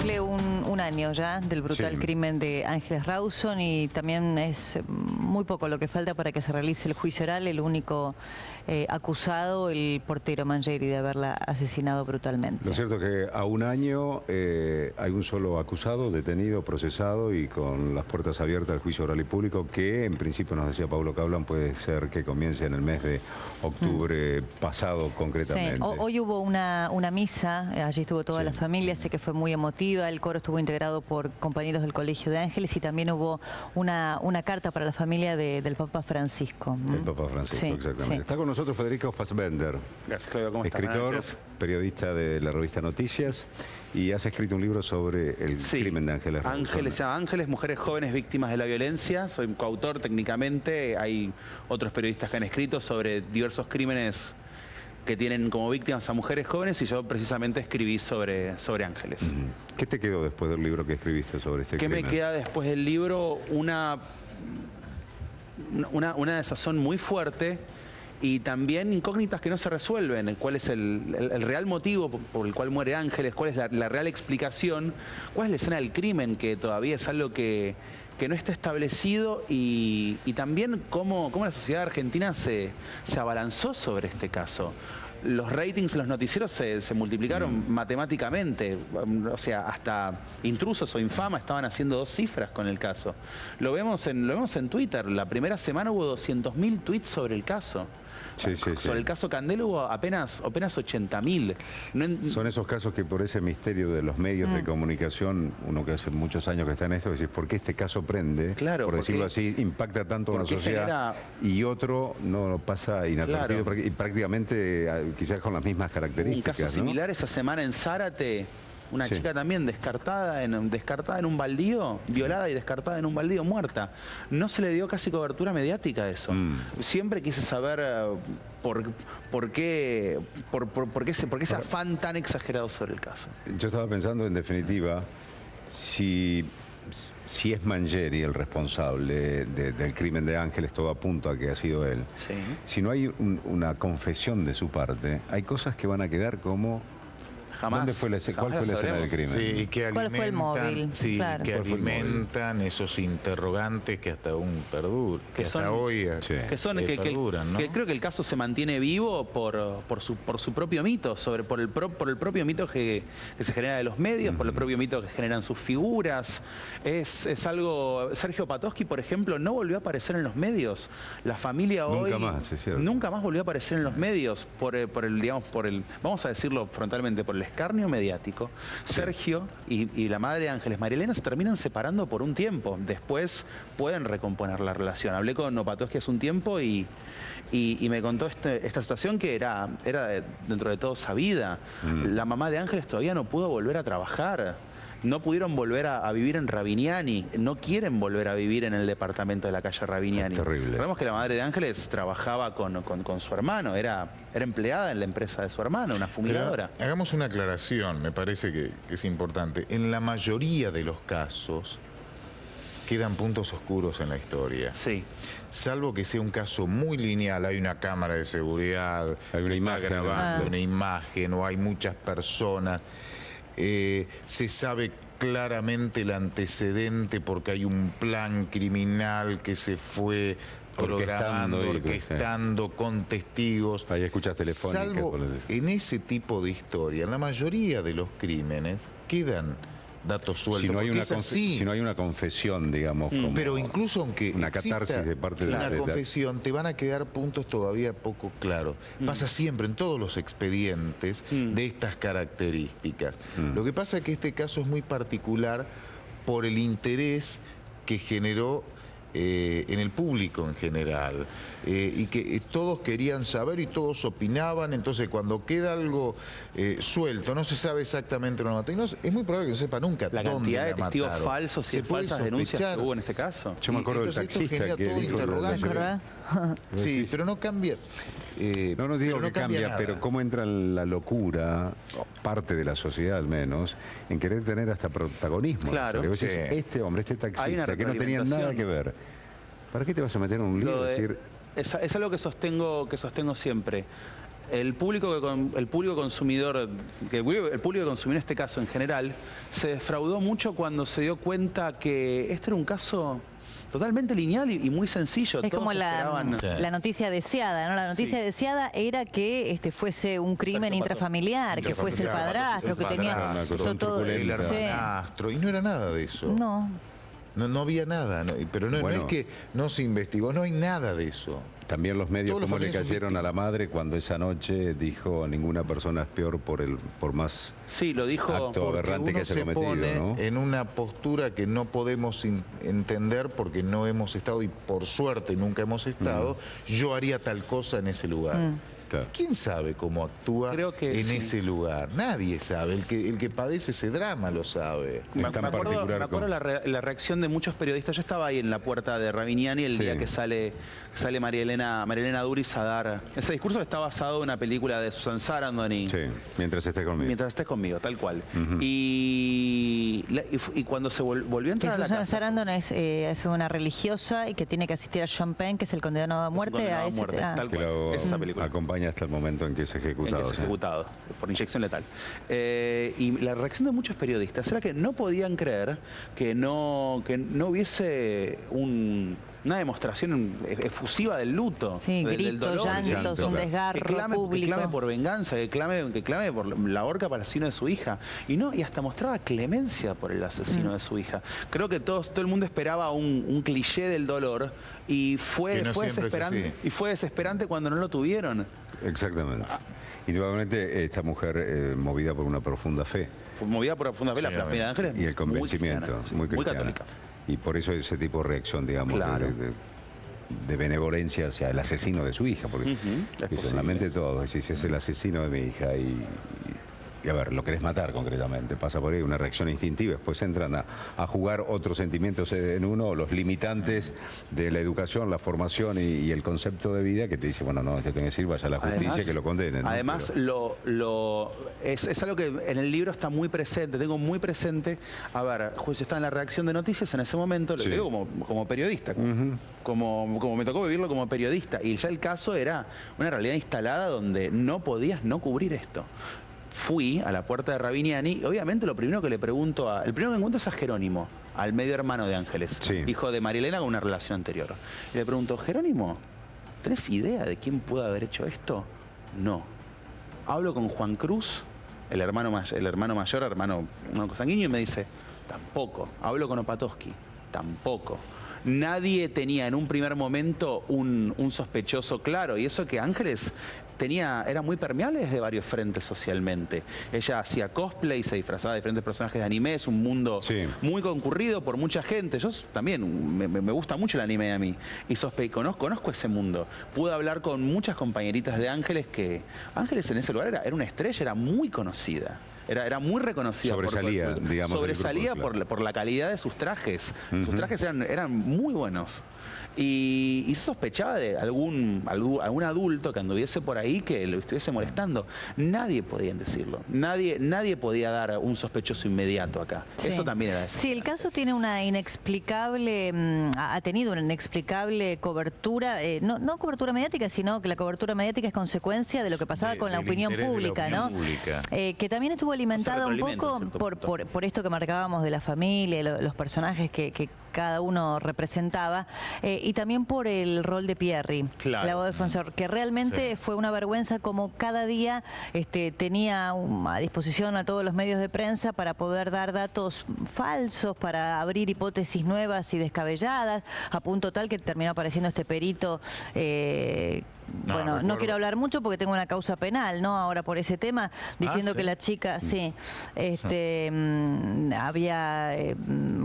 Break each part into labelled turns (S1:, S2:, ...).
S1: cumple un año ya del brutal crimen de Ángeles Rawson y también es muy poco lo que falta para que se realice el juicio oral. El único acusado, el portero Mangieri, de haberla asesinado brutalmente.
S2: Lo cierto es que a un año hay un solo acusado, detenido, procesado y con las puertas abiertas al juicio oral y público, que en principio, nos decía Paulo Cablan, puede ser que comience en el mes de octubre pasado concretamente.
S1: Sí. Hoy hubo una misa, allí estuvo toda la familia, sé que fue muy emotiva, el coro estuvo integrado por compañeros del Colegio de Ángeles y también hubo una carta para la familia del Papa Francisco.
S2: El Papa Francisco, exactamente.
S1: Sí.
S2: Está con nosotros Federico Fassbender.
S3: Gracias, Claudio. ¿Cómo estás?
S2: Escritor, periodista de la revista Noticias, y has escrito un libro sobre el crimen de Ángeles Rawson.
S3: Se llama Ángeles, mujeres jóvenes víctimas de la violencia. Soy coautor técnicamente. Hay otros periodistas que han escrito sobre diversos crímenes que tienen como víctimas a mujeres jóvenes y yo precisamente escribí sobre Ángeles.
S2: ¿Qué te quedó después del libro que escribiste sobre este crimen?
S3: ¿Qué me queda después del libro? Una desazón muy fuerte y también incógnitas que no se resuelven. ¿Cuál es el real motivo por el cual muere Ángeles? ¿Cuál es la real explicación? ¿Cuál es la escena del crimen? Que todavía es algo que no está establecido y también cómo la sociedad argentina se abalanzó sobre este caso. Los ratings en los noticieros se multiplicaron matemáticamente, o sea, hasta Intrusos o Infama estaban haciendo 2 cifras con el caso. Lo vemos en Twitter, la primera semana hubo 200.000 tweets sobre el caso. Sobre el caso Candelo hubo apenas 80.000.
S2: Son esos casos que por ese misterio de los medios de comunicación, uno que hace muchos años que está en esto, decís, ¿por qué este caso prende?
S3: Claro,
S2: por decirlo así, impacta tanto en la sociedad y otro no pasa inadvertido y prácticamente quizás con las mismas características.
S3: Un caso similar esa semana en Zárate. Una chica también descartada en un baldío, violada y descartada en un baldío, muerta. No se le dio casi cobertura mediática a eso. Siempre quise saber por qué ese afán tan exagerado sobre el caso.
S2: Yo estaba pensando, en definitiva, si es Mangieri el responsable del crimen de Ángeles, todo apunta a que ha sido él. Si no hay una confesión de su parte, hay cosas que van a quedar como...
S3: Jamás.
S2: ¿Cuál fue la escena del crimen?
S4: Sí, que
S1: ¿Cuál fue el móvil?
S4: Sí,
S1: Claro.
S4: que alimentan esos interrogantes que hasta hoy perduran, ¿no?
S3: Que creo que el caso se mantiene vivo por su propio mito, por el propio mito que se genera de los medios, por el propio mito que generan sus figuras. Es algo... Sergio Patosky, por ejemplo, no volvió a aparecer en los medios. La familia hoy... Nunca más volvió a aparecer en los medios vamos a decirlo frontalmente, por el escarnio mediático. Sergio y la madre de Ángeles, María Elena, se terminan separando por un tiempo. Después pueden recomponer la relación. Hablé con Opatosky hace un tiempo y me contó esta situación que era dentro de todo sabida. La mamá de Ángeles todavía no pudo volver a trabajar. No pudieron volver a vivir en Rabiniani, no quieren volver a vivir en el departamento de la calle Rabiniani.
S2: Es terrible.
S3: Sabemos que la madre de Ángeles trabajaba con su hermano, era empleada en la empresa de su hermano, una fumigadora.
S4: Pero hagamos una aclaración, me parece que es importante. En la mayoría de los casos quedan puntos oscuros en la historia.
S3: Sí.
S4: Salvo que sea un caso muy lineal, hay una cámara de seguridad,
S2: hay una imagen
S4: grabando una imagen o hay muchas personas. Se sabe claramente el antecedente porque hay un plan criminal que se fue programando, orquestando con testigos.
S2: Hay escuchas telefónicas.
S4: Salvo en ese tipo de historia, en la mayoría de los crímenes quedan datos sueltos.
S2: Si no hay una confesión, digamos.
S4: Pero incluso aunque
S2: una catarsis de parte de
S4: una confesión, te van a quedar puntos todavía poco claros. Pasa siempre en todos los expedientes de estas características. Lo que pasa es que este caso es muy particular por el interés que generó en el público en general, y que todos querían saber y todos opinaban. Entonces cuando queda algo suelto, no se sabe exactamente lo mató, y es muy probable que no sepa nunca
S3: la cantidad de testigos falsos y falsas denuncias que hubo en este caso.
S2: Yo me acuerdo del taxista que dijo
S1: ¿verdad?
S4: Sí, pero no cambia.
S2: No digo que cambia, pero cómo entra la locura, parte de la sociedad al menos, en querer tener hasta protagonismo.
S3: Claro.
S2: Porque este hombre, este taxista, que no tenía nada que ver, ¿para qué te vas a meter en un lío?
S3: Es algo que sostengo siempre. el público consumidor, el público que consumió en este caso en general, se defraudó mucho cuando se dio cuenta que este era un caso totalmente lineal y muy sencillo.
S1: Es
S3: Todos
S1: como
S3: esperaban...
S1: la noticia deseada, ¿no? La noticia deseada era que fuese un crimen intrafamiliar, que fuese el padrastro, que tenía todo
S4: el hermanastro, y no era nada de eso. No había nada, pero no es que no se investigó, no hay nada de eso.
S2: También los medios como le cayeron a la madre cuando esa noche dijo ninguna persona es peor por más
S3: lo dijo,
S2: acto aberrante que haya cometido, ¿no?
S4: En una postura que no podemos entender porque no hemos estado y por suerte nunca hemos estado, yo haría tal cosa en ese lugar. Claro. ¿Quién sabe cómo actúa en ese lugar? Nadie sabe. El que padece ese drama lo sabe.
S3: Me acuerdo la reacción de muchos periodistas. Yo estaba ahí en la puerta de Rabiniani el día que sale María Elena Duris a dar ese discurso que está basado en una película de Susan Sarandon.
S2: Sí, mientras estés conmigo.
S3: Mientras estés conmigo, tal cual. Y cuando se volvió a entrar a la
S1: Susan
S3: casa...
S1: Sarandon es una religiosa y que tiene que asistir a Sean Penn, que es el condenado a muerte.
S3: Tal cual. Es esa película.
S2: Acompaña hasta el momento en que es ejecutado.
S3: Por inyección letal. Y la reacción de muchos periodistas era que no podían creer que no hubiese una demostración efusiva del luto, del dolor,
S1: llantos, un desgarro público.
S3: Que clame por venganza, que clame por la horca para el asesino de su hija. Y hasta mostraba clemencia por el asesino de su hija. Creo que todo el mundo esperaba un cliché del dolor y fue desesperante cuando no lo tuvieron.
S2: Exactamente. Y nuevamente esta mujer movida por una profunda fe.
S3: Movida por una profunda fe, la fe de Ángeles.
S2: Y el convencimiento, muy católica. Y por eso ese tipo de reacción, digamos, de benevolencia hacia el asesino de su hija. Porque solamente todo, si es el asesino de mi hija y a ver, lo querés matar concretamente, pasa por ahí una reacción instintiva, después entran a jugar otros sentimientos en uno, los limitantes de la educación, la formación y el concepto de vida que te dice, bueno, no, este tiene que decir, vaya a la justicia que lo condenen.
S3: Además, es algo que en el libro está muy presente, tengo muy presente, a ver, justo está en la redacción de noticias en ese momento, lo digo como periodista, como me tocó vivirlo como periodista, y ya el caso era una realidad instalada donde no podías no cubrir esto. Fui a la puerta de Rabiniani y obviamente lo primero que le pregunto el primero que encuentro es a Jerónimo, al medio hermano de Ángeles, hijo de María Elena con una relación anterior. Y le pregunto, Jerónimo, ¿tenés idea de quién pudo haber hecho esto? No. Hablo con Juan Cruz, el hermano mayor, hermano consanguíneo, y me dice, tampoco. Hablo con Opatowski, tampoco. Nadie tenía en un primer momento un sospechoso claro, y eso que Ángeles era muy permeable desde varios frentes socialmente. Ella hacía cosplay, se disfrazaba de diferentes personajes de anime, es un mundo muy concurrido por mucha gente. Yo también, me gusta mucho el anime a mí, y conozco ese mundo. Pude hablar con muchas compañeritas de Ángeles que Ángeles en ese lugar era una estrella, era muy conocida. Era muy reconocida. Sobresalía por la calidad de sus trajes. Sus trajes eran muy buenos. Y se sospechaba de algún adulto que anduviese por ahí que lo estuviese molestando. Nadie podía decirlo. Nadie podía dar un sospechoso inmediato acá. Eso también era eso.
S1: Sí, el caso tiene una inexplicable, ha tenido una inexplicable cobertura, no cobertura mediática, sino que la cobertura mediática es consecuencia de lo que pasaba con la opinión pública, ¿no? Que también estuvo alimentada un poco por esto que marcábamos de la familia, los personajes que cada uno representaba, y también por el rol de Pierri, la voz de Fonseca, que realmente fue una vergüenza como cada día tenía a disposición a todos los medios de prensa para poder dar datos falsos, para abrir hipótesis nuevas y descabelladas, a punto tal que terminó apareciendo este perito. Bueno, no quiero hablar mucho porque tengo una causa penal, ¿no? Ahora por ese tema, diciendo que la chica, había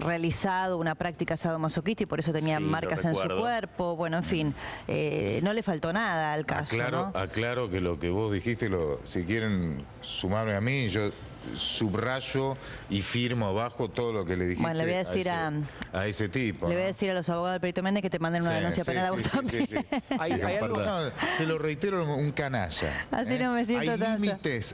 S1: realizado una práctica sadomasoquista y por eso tenía marcas en su cuerpo. Bueno, en fin, no le faltó nada al caso, ¿no?
S4: Aclaro que lo que vos dijiste, si quieren sumarme a mí, yo subrayo y firmo abajo todo lo que le dijiste. Bueno,
S1: le voy a decir
S4: a ese tipo.
S1: Le voy a decir a los abogados del perito Méndez que te manden una denuncia penal a vos también.
S4: Hay algo, se lo reitero, un canalla.
S1: Así no me siento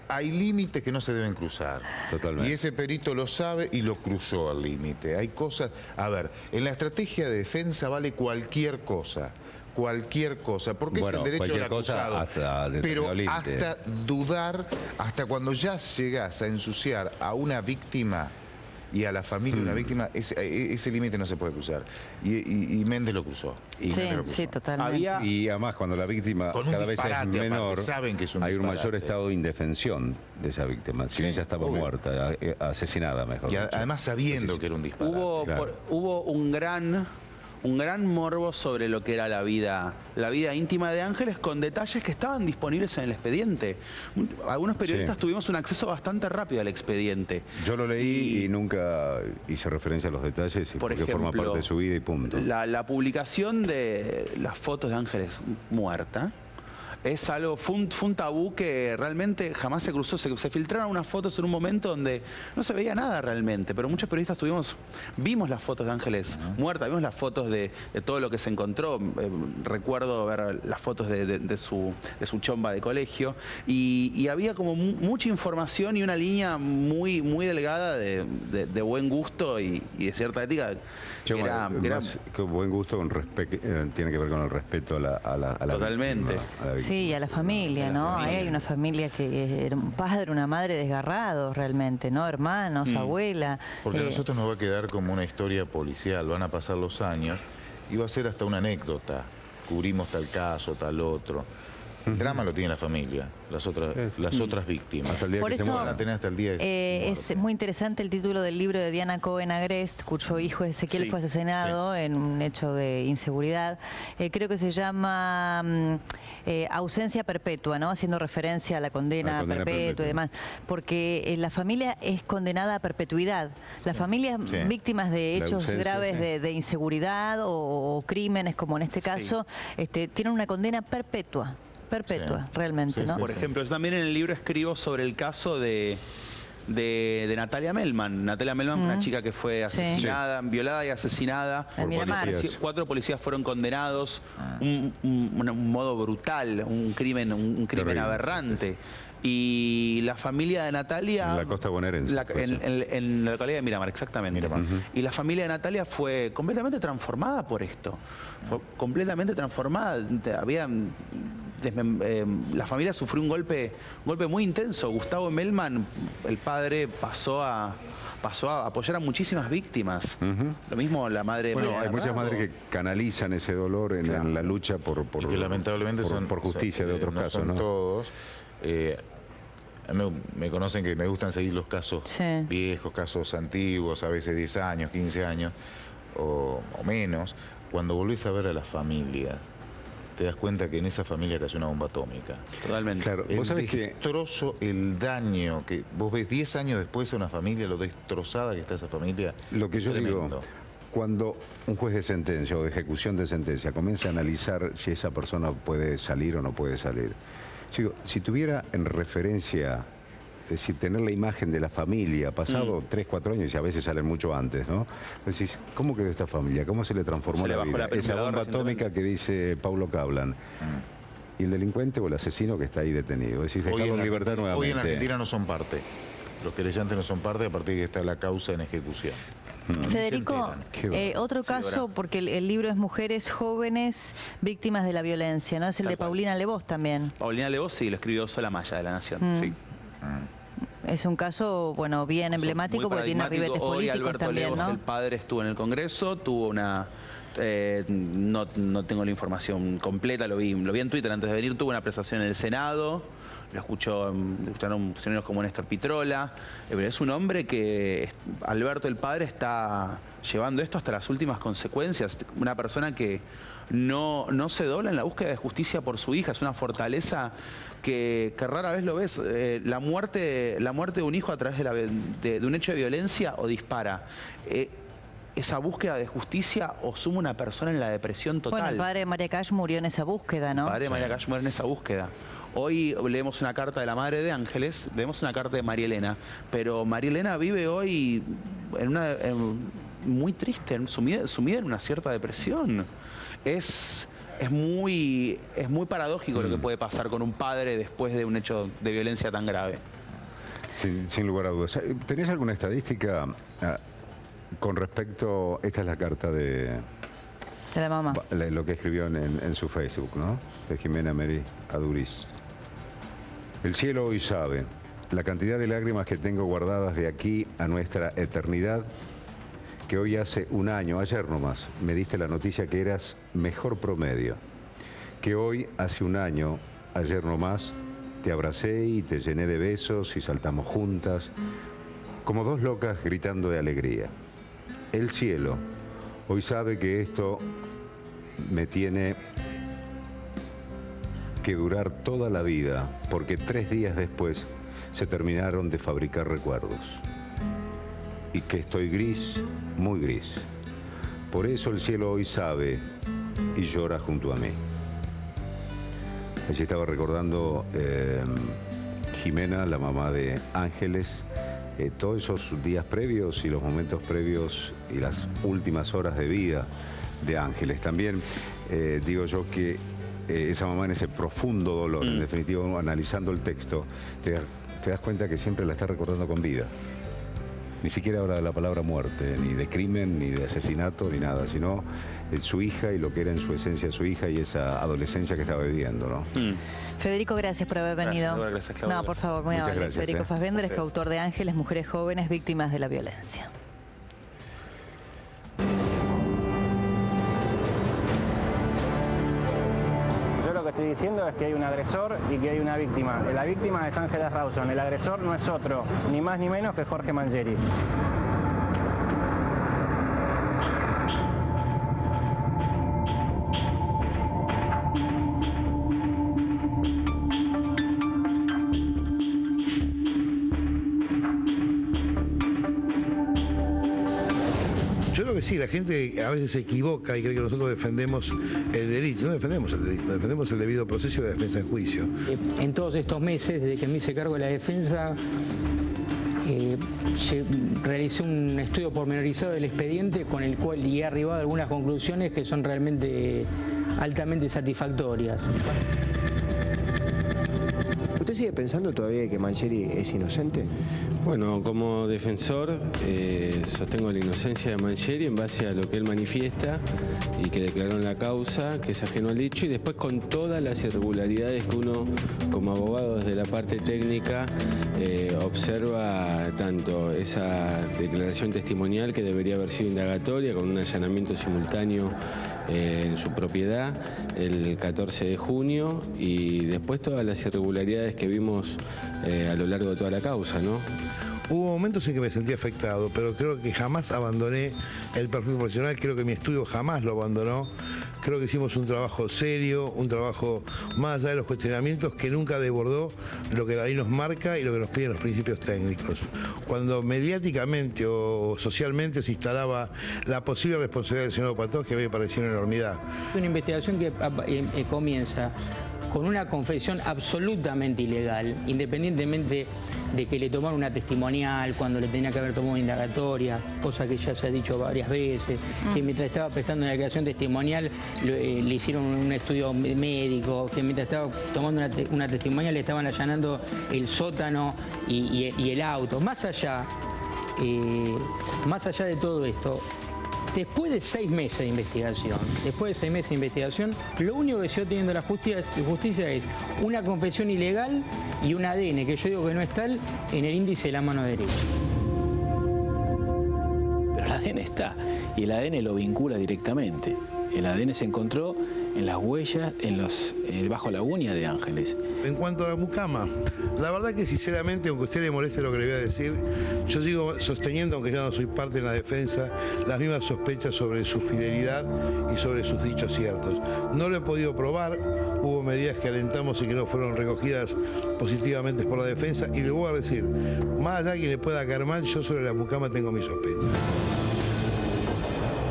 S4: hay límites que no se deben cruzar.
S2: Totalmente.
S4: Y ese perito lo sabe y lo cruzó al límite. Hay cosas, a ver, en la estrategia de defensa vale cualquier cosa. cualquier cosa, porque es el derecho del acusado. Pero hasta dudar, hasta cuando ya llegas a ensuciar a una víctima y a la familia de una víctima, ese límite no se puede cruzar. Y Méndez lo cruzó.
S1: Sí, totalmente.
S2: Y además, cuando la víctima cada vez es menor,
S4: saben que es un
S2: hay un mayor estado de indefensión de esa víctima. Si ella estaba muerta, asesinada, mejor.
S4: Y además sabiendo que era un disparate.
S3: Hubo un gran morbo sobre lo que era la vida íntima de Ángeles, con detalles que estaban disponibles en el expediente. Algunos periodistas tuvimos un acceso bastante rápido al expediente.
S2: Yo lo leí y nunca hice referencia a los detalles, porque forma parte de su vida y punto.
S3: La publicación de las fotos de Ángeles muerta es algo, fue un tabú que realmente jamás se cruzó. Se filtraron unas fotos en un momento donde no se veía nada realmente, pero muchos periodistas vimos las fotos de Ángeles muerta, vimos las fotos de todo lo que se encontró. Recuerdo ver las fotos de su chomba de colegio y había como mucha información y una línea muy delgada de buen gusto y de cierta ética.
S2: Que buen gusto tiene que ver con el respeto a la
S3: totalmente.
S2: Víctima.
S1: Sí, a la familia, ¿no? Ahí hay una familia que era un padre, una madre desgarrados realmente, ¿no? Hermanos, abuela.
S4: Porque a nosotros nos va a quedar como una historia policial, van a pasar los años y va a ser hasta una anécdota. Cubrimos tal caso, tal otro. El drama lo tiene la familia, las otras víctimas.
S2: Hasta el día
S1: Por
S2: que
S1: eso,
S2: se mueran.
S4: Hasta el día
S1: es muy interesante el título del libro de Diana Cohen Agrest, cuyo hijo Ezequiel fue asesinado en un hecho de inseguridad. Creo que se llama Ausencia Perpetua, ¿no? Haciendo referencia a la condena perpetua y demás. Porque la familia es condenada a perpetuidad. Las familias víctimas de hechos graves de inseguridad o crímenes, como en este caso, tienen una condena perpetua. Realmente, ¿no?
S3: Por ejemplo, yo también en el libro escribo sobre el caso de Natalia Melman. Natalia Melman fue una chica que fue asesinada, violada y asesinada. Cuatro policías fueron condenados. Un modo brutal, un crimen aberrante. Y la familia de Natalia...
S2: En la costa bonaerense.
S3: En la localidad de Miramar, exactamente. Y la familia de Natalia fue completamente transformada por esto. Fue completamente transformada. La familia sufrió un golpe muy intenso. Gustavo Melman, el padre, pasó a apoyar a muchísimas víctimas. Lo mismo la madre...
S2: Bueno, hay muchas madres que canalizan ese dolor en la lucha por
S4: que lamentablemente
S2: por justicia de otros casos, ¿no?
S4: Todos. Me conocen que me gustan seguir los casos viejos, casos antiguos, a veces 10 años, 15 años o menos. Cuando volvés a ver a las familias, te das cuenta que en esa familia cayó una bomba atómica.
S3: Totalmente.
S2: Claro,
S4: el destrozo, el daño que vos ves 10 años después a una familia, lo destrozada que está esa familia.
S2: Lo que yo
S4: tremendo.
S2: digo, cuando un juez de sentencia o de ejecución de sentencia comienza a analizar si esa persona puede salir o no puede salir, digo, si tuviera en referencia, es decir, tener la imagen de la familia, pasado 3, 4 años y a veces salen mucho antes, ¿no? Decís, ¿cómo quedó esta familia? ¿Cómo se le transformó la vida? Esa bomba atómica que dice Paulo Cablan. Y el delincuente o el asesino que está ahí detenido. Decís, dejarlo en libertad nuevamente.
S4: Hoy en Argentina no son parte. Los querellantes no son parte a partir de que está la causa en ejecución.
S1: Federico, otro caso, porque el libro es Mujeres Jóvenes Víctimas de la Violencia, ¿no? Es el de Paulina Lebós también.
S3: Paulina Lebós, sí, lo escribió Solamaya de La Nación, sí.
S1: Es un caso, bueno, bien emblemático porque tiene ribetes políticos
S3: Alberto
S1: también,
S3: Lebós,
S1: ¿no?
S3: el padre, estuvo en el Congreso, tuvo una... no tengo la información completa, lo vi en Twitter antes de venir, tuvo una presentación en el Senado, lo escucharon funcionarios como Néstor Pitrola, pero es un hombre que Alberto el padre está llevando esto hasta las últimas consecuencias, una persona que no se dobla en la búsqueda de justicia por su hija, es una fortaleza que rara vez lo ves. La muerte de un hijo a través de un hecho de violencia o dispara. Esa búsqueda de justicia o suma una persona en la depresión total.
S1: Bueno, el padre de María Cash murió en esa búsqueda, ¿no?
S3: El padre de María Cash murió en esa búsqueda. Hoy leemos una carta de la madre de Ángeles, leemos una carta de María Elena, pero María Elena vive hoy muy triste, sumida en una cierta depresión. Es muy paradójico lo que puede pasar con un padre después de un hecho de violencia tan grave.
S2: Sin lugar a dudas. ¿Tenés alguna estadística con respecto, esta es la carta de
S1: De la mamá.
S2: Lo que escribió en su Facebook, ¿no? De Jimena Meri Aduriz. El cielo hoy sabe la cantidad de lágrimas que tengo guardadas de aquí a nuestra eternidad, que hoy hace un año, ayer nomás, me diste la noticia que eras mejor promedio, que hoy hace un año, ayer nomás, te abracé y te llené de besos y saltamos juntas, como dos locas gritando de alegría. El cielo hoy sabe que esto me tiene que durar toda la vida, porque 3 días después se terminaron de fabricar recuerdos. Y que estoy gris, muy gris. Por eso el cielo hoy sabe y llora junto a mí. Allí estaba recordando Jimena, la mamá de Ángeles, todos esos días previos y los momentos previos y las últimas horas de vida de Ángeles. También digo yo que esa mamá en ese profundo dolor, en definitiva, analizando el texto, te das cuenta que siempre la está recordando con vida. Ni siquiera habla de la palabra muerte, ni de crimen, ni de asesinato, ni nada, sino de su hija y lo que era en su esencia su hija y esa adolescencia que estaba viviendo, ¿no?
S1: Federico, gracias por haber venido.
S3: Gracias, Claudia.
S1: No, por favor, muy amable.
S2: Gracias,
S1: Federico Fassbender es coautor de Ángeles, mujeres jóvenes víctimas de la violencia.
S5: Lo que estoy diciendo es que hay un agresor y que hay una víctima. La víctima es Ángeles Rawson, el agresor no es otro, ni más ni menos que Jorge Mangieri.
S6: Yo creo que sí, la gente a veces se equivoca y cree que nosotros defendemos el delito. No defendemos el delito, defendemos el debido proceso y la defensa en juicio.
S7: En todos estos meses, desde que me hice cargo de la defensa, realicé un estudio pormenorizado del expediente con el cual he arribado a algunas conclusiones que son realmente altamente satisfactorias.
S8: ¿Usted sigue pensando todavía que Mangieri es inocente?
S9: Bueno, como defensor sostengo la inocencia de Mangieri en base a lo que él manifiesta y que declaró en la causa, que es ajeno al hecho, y después con todas las irregularidades que uno como abogado desde la parte técnica observa, tanto esa declaración testimonial que debería haber sido indagatoria con un allanamiento simultáneo en su propiedad el 14 de junio y después todas las irregularidades que vimos a lo largo de toda la causa, ¿no?
S6: Hubo momentos en que me sentí afectado, pero creo que jamás abandoné el perfil profesional, creo que mi estudio jamás lo abandonó. Creo que hicimos un trabajo serio, un trabajo más allá de los cuestionamientos que nunca desbordó lo que la ley nos marca y lo que nos piden los principios técnicos. Cuando mediáticamente o socialmente se instalaba la posible responsabilidad del señor Patós, que me pareció una enormidad.
S7: Una investigación que comienza con una confesión absolutamente ilegal, independientemente de que le tomaron una testimonial cuando le tenía que haber tomado una indagatoria, cosa que ya se ha dicho varias veces, que mientras estaba prestando una declaración testimonial le hicieron un estudio médico, que mientras estaba tomando una testimonial le estaban allanando el sótano y el auto. Más allá de todo esto, después de 6 meses de investigación, lo único que siguió teniendo la justicia es una confesión ilegal y un ADN, que yo digo que no es tal, en el índice de la mano derecha.
S10: Pero el ADN está, y el ADN lo vincula directamente. El ADN se encontró en las huellas, bajo la uña de Ángeles.
S6: En cuanto a la mucama, la verdad que sinceramente, aunque a usted le moleste lo que le voy a decir, yo sigo sosteniendo, aunque ya no soy parte en la defensa, las mismas sospechas sobre su fidelidad y sobre sus dichos ciertos. No lo he podido probar, hubo medidas que alentamos y que no fueron recogidas positivamente por la defensa, y le voy a decir, más allá de que le pueda caer mal, yo sobre la mucama tengo mis sospechas.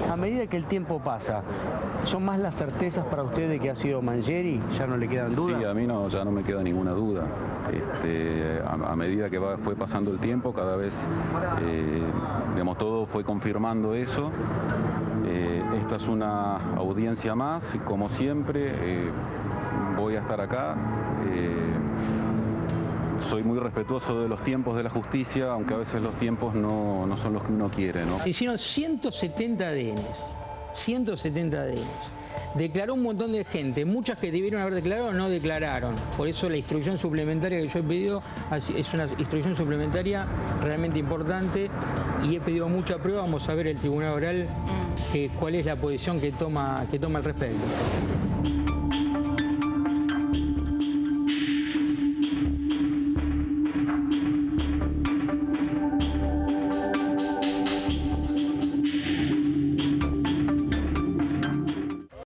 S5: A medida que el tiempo pasa, ¿son más las certezas para usted de que ha sido Mangieri? ¿Ya no le quedan dudas?
S11: Sí, a mí ya no me queda ninguna duda. A medida que fue pasando el tiempo, cada vez, todo fue confirmando eso. Esta es una audiencia más y, como siempre, voy a estar acá. Soy muy respetuoso de los tiempos de la justicia, aunque a veces los tiempos no son los que uno quiere, ¿no?
S7: Se hicieron 170 ADNs. 170 ADNs. Declaró un montón de gente, muchas que debieron haber declarado no declararon. Por eso la instrucción suplementaria que yo he pedido es una instrucción suplementaria realmente importante y he pedido mucha prueba. Vamos a ver el tribunal oral cuál es la posición que toma al respecto.